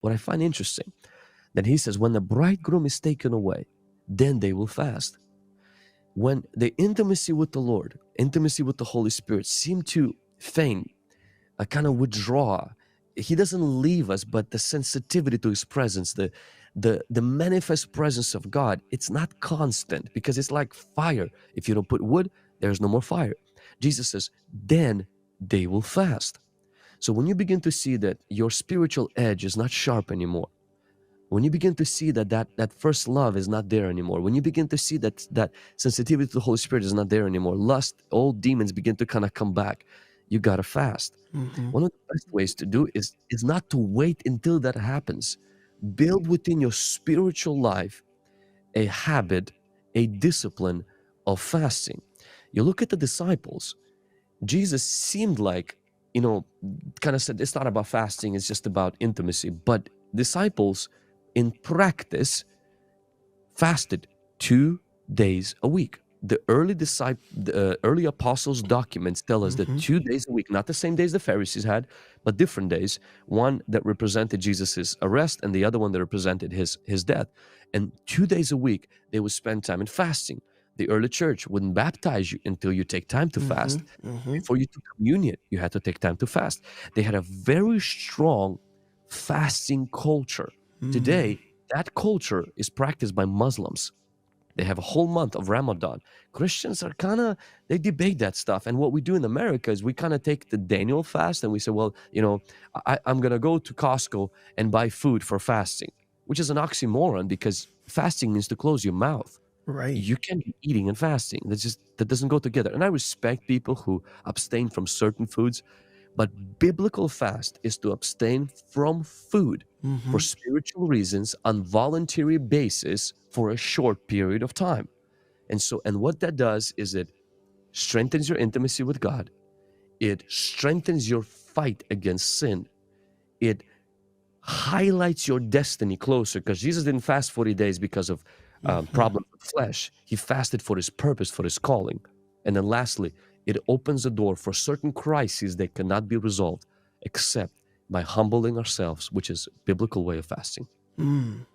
what I find interesting, that he says, when the bridegroom is taken away, then they will fast. When the intimacy with the Lord, intimacy with the Holy Spirit seem to faint, kind of withdraw, he doesn't leave us, but the sensitivity to his presence, the manifest presence of God, it's not constant, because it's like fire. If you don't put wood, there's no more fire. Jesus says, then they will fast. So when you begin to see that your spiritual edge is not sharp anymore, when you begin to see that first love is not there anymore, when you begin to see that sensitivity to the Holy Spirit is not there anymore, lust, old demons begin to kind of come back, you gotta fast. Mm-hmm. One of the best ways to do is not to wait until that happens. Build within your spiritual life a habit, a discipline of fasting. You look at the disciples, Jesus seemed like, kind of said, it's not about fasting, it's just about intimacy. But disciples in practice fasted 2 days a week. The early apostles' documents tell us that Mm-hmm. 2 days a week, not the same days the Pharisees had, but different days. One that represented Jesus's arrest, and the other one that represented his death. And 2 days a week, they would spend time in fasting. The early church wouldn't baptize you until you take time to Mm-hmm. fast. Mm-hmm. Before you took communion, you had to take time to fast. They had a very strong fasting culture. Mm. Today, that culture is practiced by Muslims. They have a whole month of Ramadan. Christians are they debate that stuff. And what we do in America is we kind of take the Daniel fast and we say, well, I'm going to go to Costco and buy food for fasting, which is an oxymoron, because fasting means to close your mouth. Right. You can't be eating and fasting. That doesn't go together. And I respect people who abstain from certain foods, but biblical fast is to abstain from food for Mm-hmm. spiritual reasons on voluntary basis for a short period of time. And what that does is it strengthens your intimacy with God. It strengthens your fight against sin. It highlights your destiny closer, because Jesus didn't fast 40 days because of Mm-hmm. problems with flesh. He fasted for his purpose, for his calling. And then lastly, it opens the door for certain crises that cannot be resolved except by humbling ourselves, which is a biblical way of fasting. Mm.